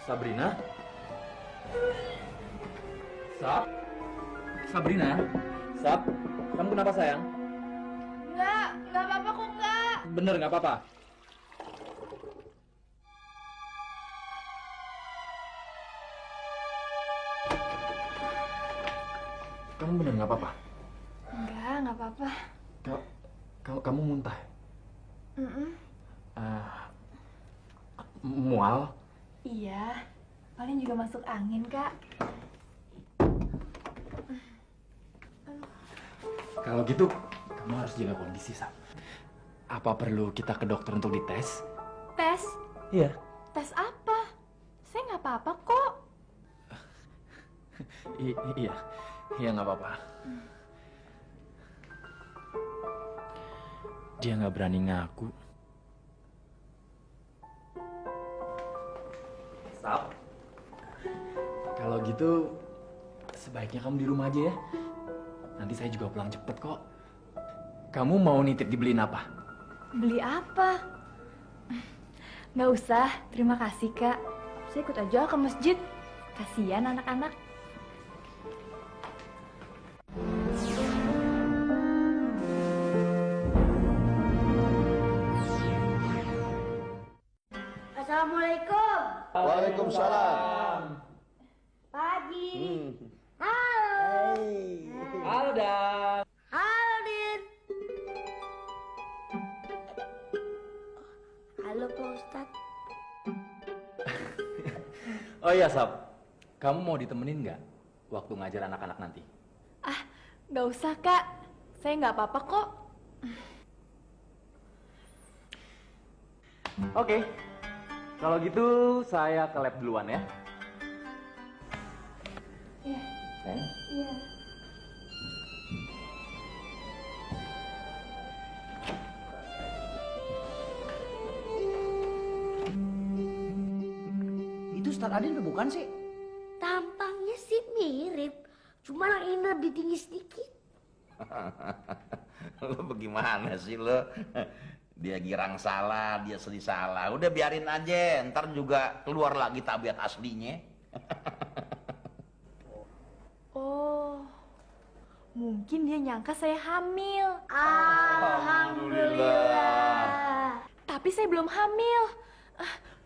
Sabrina? Sab? Sabrina? Sab? Kamu kenapa sayang? Nggak apa-apa kok, nggak. Bener nggak apa-apa? Kamu bener nggak apa-apa? Nggak apa-apa. Kamu muntah? Mm-mm. Mual? Iya, paling juga masuk angin, Kak. Kalau gitu, kamu harus jaga kondisi, Sab. Apa perlu kita ke dokter untuk dites? Tes? Iya. Tes apa? Saya nggak apa-apa kok. Iya nggak apa-apa. Dia nggak berani ngaku. Sab, kalau gitu sebaiknya kamu di rumah aja ya. Nanti saya juga pulang cepet kok. Kamu mau nitip dibeliin apa? Beli apa? Nggak usah, terima kasih, Kak. Saya ikut aja ke masjid. Kasihan anak-anak. Assalamualaikum. Waalaikumsalam. Pak Haji. Halo. Halo, Dan. Halo, Din. Halo, Pak Ustadz. Oh iya, Sab. Kamu mau ditemenin nggak waktu ngajar anak-anak nanti? Nggak usah, Kak. Saya nggak apa-apa kok. Oke. Kalau gitu saya ke lab duluan ya. Iya. Sayang. Iya. Itu Ustadz Adin tuh bukan sih? Tampangnya sih mirip. Cuma yang ini lebih tinggi sedikit. Lo bagaimana sih lo? Dia girang salah, dia sedih salah. Udah biarin aja, ntar juga keluar lagi tabiat aslinya. Oh, mungkin dia nyangka saya hamil. Alhamdulillah. Tapi saya belum hamil.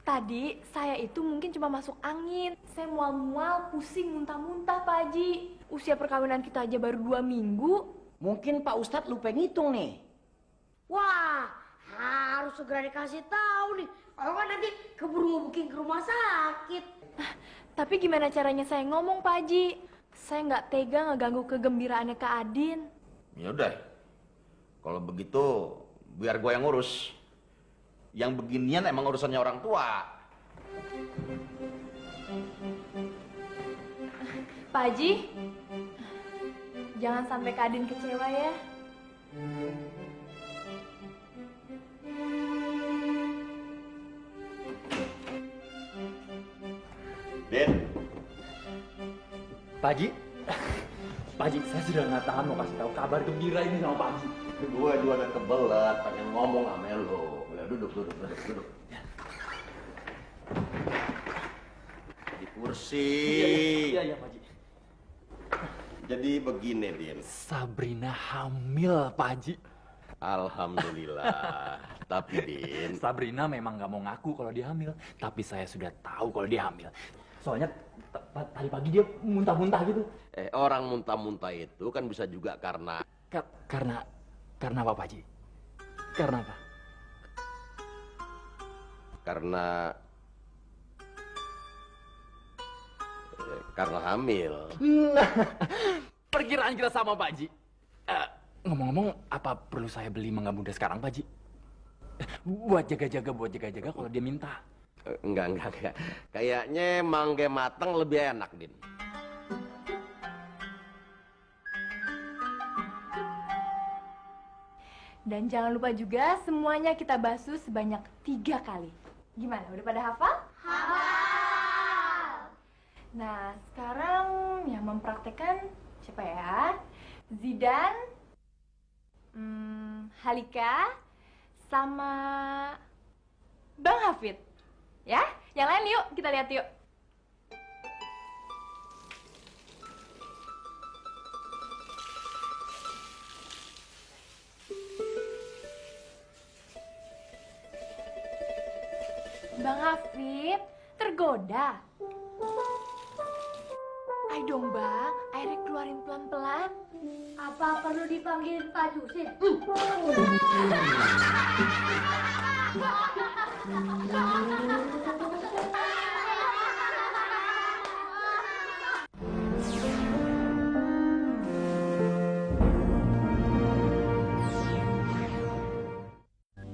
Tadi saya itu mungkin cuma masuk angin. Saya mual-mual, pusing, muntah-muntah, Pak Haji. Usia perkawinan kita aja baru 2 minggu. Mungkin Pak Ustadz lupa ngitung nih. Wah, harus segera dikasih tahu nih. Kalau nggak nanti keburu ngebukin ke rumah sakit. Tapi gimana caranya saya ngomong, Pak Haji? Saya nggak tega ngeganggu kegembiraannya Kak Adin. Ya udah, kalau begitu biar gue yang ngurus. Yang beginian emang urusannya orang tua. Pak Haji, jangan sampai Kak Adin kecewa ya. Din, Pak Haji. Pak Haji, saya sudah nggak tahan mau kasih tahu kabar gembira ini sama Pak Haji. gue juga udah kebelet pengen ngomong sama lo. Ya, duduk. Di kursi. Iya, Pak Haji. Jadi begini, Din. Sabrina hamil, Pak Haji. Alhamdulillah. Tapi, Din, Sabrina memang nggak mau ngaku kalau dia hamil, tapi saya sudah tahu kalau dia hamil. Soalnya tadi pagi dia muntah-muntah gitu. Orang muntah-muntah itu kan bisa juga karena Karena apa, Pak Haji? Karena apa? Karena hamil. Perkiraan kita sama, Pak Haji. Ngomong-ngomong, apa perlu saya beli mangga muda sekarang, Pak Haji? Buat jaga-jaga kalau dia minta. Enggak. Kayaknya mangga matang lebih enak, Din. Dan jangan lupa juga semuanya kita basuh sebanyak 3 kali. Gimana? Udah pada hafal? Hafal. Nah, sekarang yang mempraktekkan siapa ya? Zidan, Halika, sama Bang Hafid. Ya, yang lain yuk, kita lihat yuk. Bang Hafid, tergoda. Ayo dong bang, airnya keluarin pelan-pelan. Apa perlu dipanggil Pak Jusin?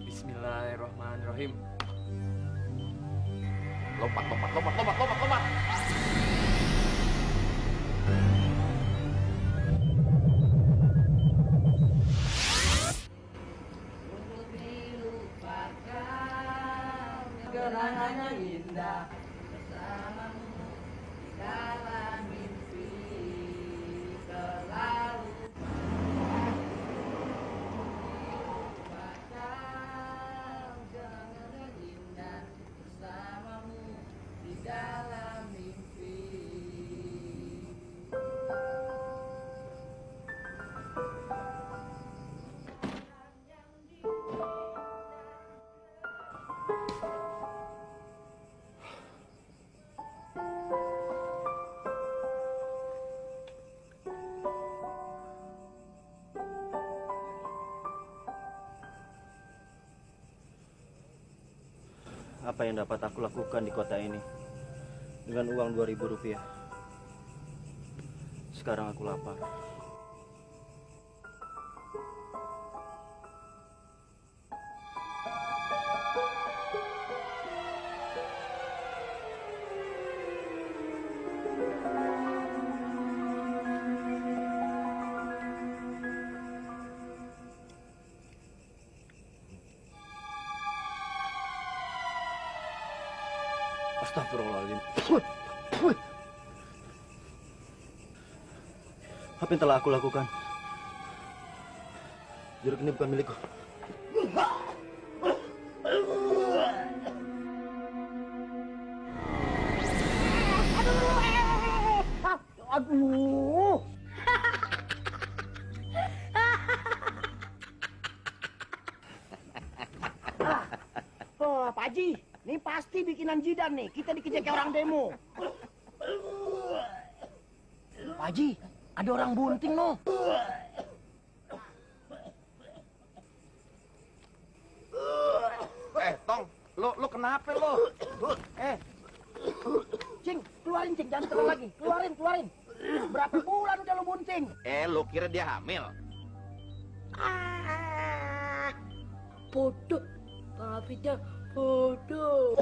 Bismillahirrahmanirrahim. Lompat, lompat, lompat, lompat, lompat, lompat. Kenangannya indah. Apa yang dapat aku lakukan di kota ini dengan uang 2.000 rupiah? Sekarang aku lapar. Astagfirullahaladzim. Apa yang telah aku lakukan? Jeruk ini bukan milikku. Aduh. Oh, Pak Haji, ini pasti bikinan Jidan nih. Kita dikejar kayak orang demo. Pak Haji, ada orang bunting no. Tong, lo kenapa lo? Cing, keluarin Cing, jangan terlalu lagi. Keluarin, keluarin. Berapa bulan udah lo bunting? Lo kira dia hamil? Bodoh. Bang Hafidnya bodoh.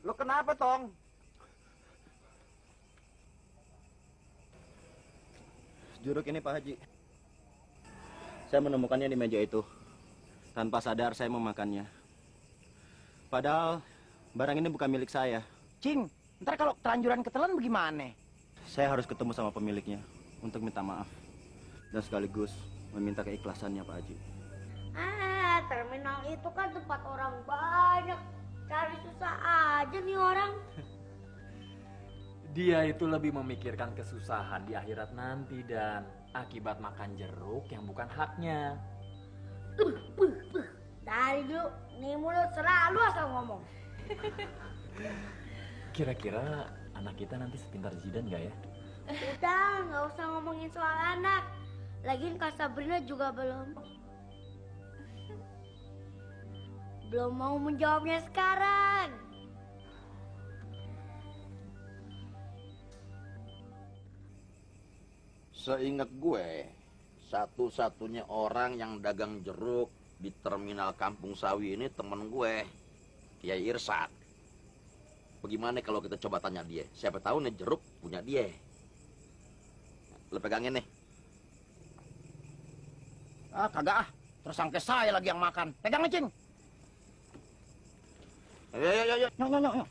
Lo kenapa, Tong? Jeruk ini Pak Haji. Saya menemukannya di meja itu. Tanpa sadar saya memakannya. Padahal barang ini bukan milik saya. Cing, ntar kalau terlanjuran ketelan bagaimana? Saya harus ketemu sama pemiliknya untuk minta maaf. Dan sekaligus meminta keikhlasannya Pak Haji. Terminal itu kan tempat orang banyak. Cari susah aja nih orang. Dia itu lebih memikirkan kesusahan di akhirat nanti dan akibat makan jeruk yang bukan haknya. Dari dulu, nih mulut selalu asal ngomong. Kira-kira anak kita nanti sepintar Zidan nggak ya? Udah, nggak usah ngomongin soal anak. Lagian Kak Sabrina juga belum mau menjawabnya sekarang. Seingat gue, satu-satunya orang yang dagang jeruk di terminal Kampung Sawi ini temen gue, Kiai Irsad. Bagaimana kalau kita coba tanya dia? Siapa tahu nih jeruk punya dia. Lo pegangin nih. Ah, kagak ah. Tersangka saya lagi yang makan. Pegang nih, Cing. Ayo, ayo, ayo. Nyok, nyok, nyok, nyok.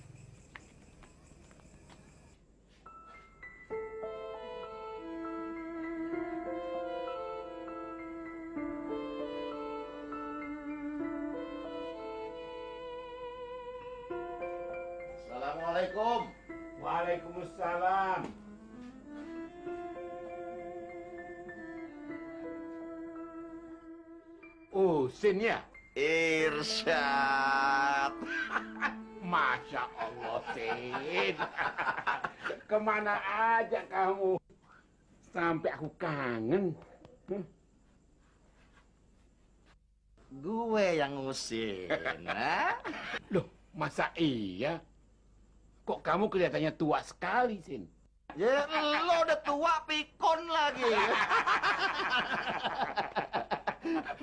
Assalamualaikum. Waalaikumsalam. Sin ya? Irsyad. Masya Allah, Sin. Kemana aja kamu? Sampai aku kangen. Gue yang ngusir. Nah? Loh, masa iya? Kok kamu kelihatannya tua sekali, Sin? Ya, lo udah tua pikun lagi.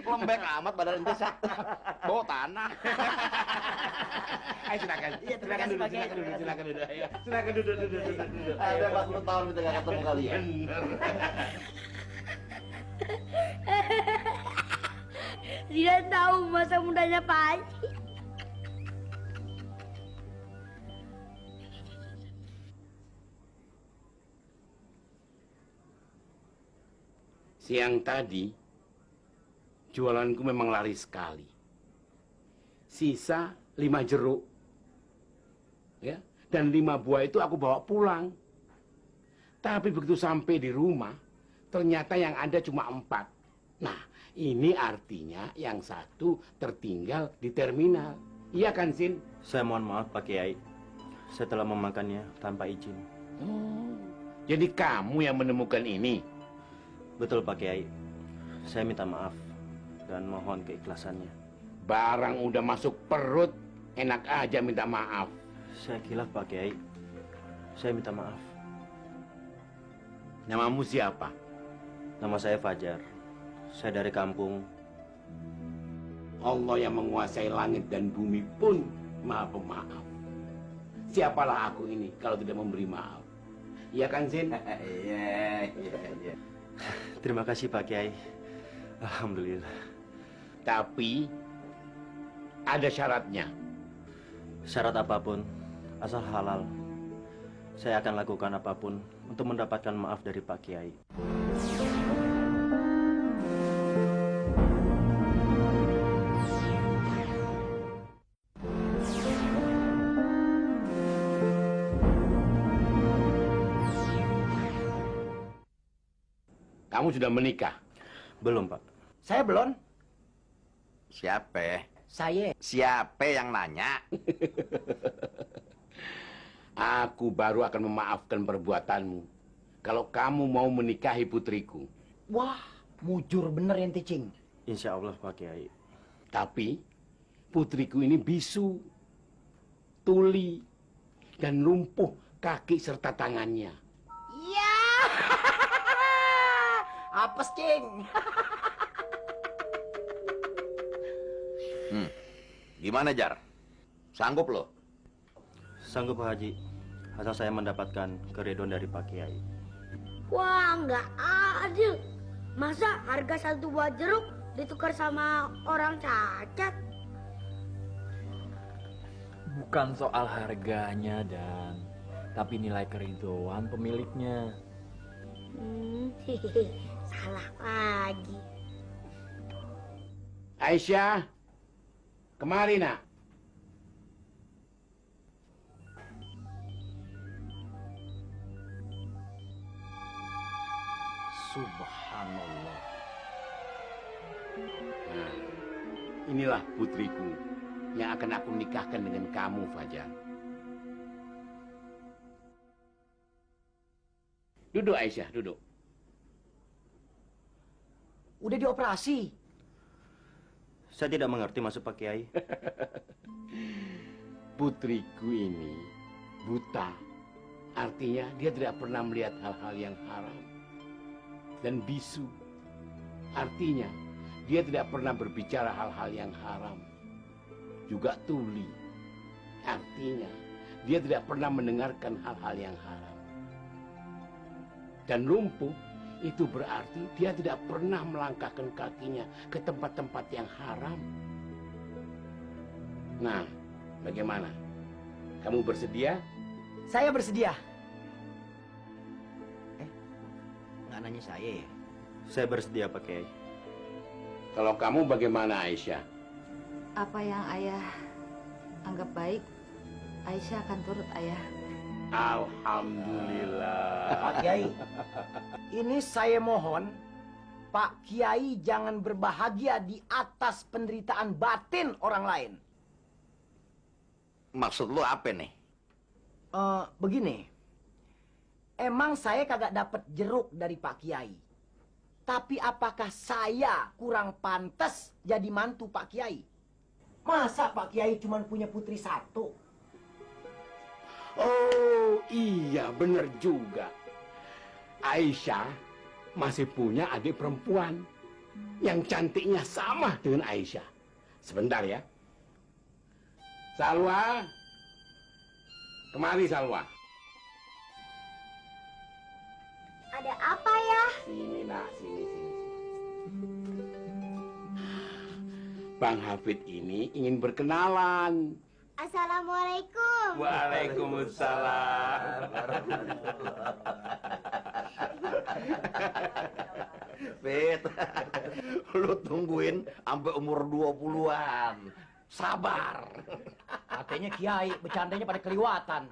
Lembek amat badan ente, Sak. Bau tanah. Ayo silakan. Iya, terima kasih, Pak Kiai. Silakan duduk. Ayo. Silakan duduk. Ada 40 tahun kita nggak ketemu kalian. Dia tahu masa mudanya Pak Haji. Siang tadi, jualanku memang laris sekali. Sisa 5 jeruk. Ya, dan 5 buah itu aku bawa pulang. Tapi begitu sampai di rumah, ternyata yang ada cuma 4. Nah, ini artinya yang 1 tertinggal di terminal. Iya kan, Sin? Saya mohon maaf Pak Kiai. Saya telah memakannya tanpa izin. Oh, jadi kamu yang menemukan ini? Betul Pak Kiai. Saya minta maaf dan mohon keikhlasannya. Barang udah masuk perut, enak aja minta maaf. Saya khilaf Pak Kiai. Saya minta maaf. Namamu siapa? Nama saya Fajar. Saya dari kampung. Allah yang menguasai langit dan bumi pun maha pemaaf. Siapalah aku ini kalau tidak memberi maaf? Iya kan, Sin? Iya. Terima kasih Pak Kiai. Alhamdulillah. Tapi ada syaratnya. Syarat apapun, asal halal. Saya akan lakukan apapun untuk mendapatkan maaf dari Pak Kiai. Kamu sudah menikah? Belum Pak. Saya belum. Siapa? Saya. Siapa yang nanya? Aku baru akan memaafkan perbuatanmu kalau kamu mau menikahi putriku. Wah, mujur bener ente, Cing. Insya Allah Pak Kiai. Tapi putriku ini bisu, tuli, dan lumpuh kaki serta tangannya. Iya. Apes, Cing. Gimana, Jar? Sanggup lo? Sanggup Pak Haji, asal saya mendapatkan keridhaan dari Pak Kiai. Wah, nggak adil. Masa harga 1 buah jeruk ditukar sama orang cacat? Bukan soal harganya, Dan. Tapi nilai keriduan pemiliknya. Salah lagi. Aisyah, kemari nak. Subhanallah. Nah, inilah putriku yang akan aku nikahkan dengan kamu, Fajar. Duduk, Aisyah, duduk. Udah dioperasi. Saya tidak mengerti maksud Pak Kiai. Putriku ini buta. Artinya dia tidak pernah melihat hal-hal yang haram. Dan bisu. Artinya dia tidak pernah berbicara hal-hal yang haram. Juga tuli. Artinya dia tidak pernah mendengarkan hal-hal yang haram. Dan lumpuh itu berarti dia tidak pernah melangkahkan kakinya ke tempat-tempat yang haram. Nah, bagaimana? Kamu bersedia? Saya bersedia. Nggak nanya saya ya? Saya bersedia Pak Kiai. Kalau kamu bagaimana, Aisyah? Apa yang ayah anggap baik, Aisyah akan turut ayah. Alhamdulillah. Pak Kiai, ini saya mohon, Pak Kiai jangan berbahagia di atas penderitaan batin orang lain. Maksud lu apa nih? Begini, emang saya kagak dapat jeruk dari Pak Kiai. Tapi apakah saya kurang pantas jadi mantu Pak Kiai? Masa Pak Kiai cuma punya putri satu? Oh iya bener juga. Aisyah masih punya adik perempuan yang cantiknya sama dengan Aisyah. Sebentar ya. Salwa. Kemari Salwa. Ada apa ya? Sini nak, sini. Bang Hafid ini ingin berkenalan. Assalamualaikum. Waalaikumsalam. Fit, lu tungguin sampai umur 20-an. Sabar. Katanya Kiai, bercandanya pada keliwatan.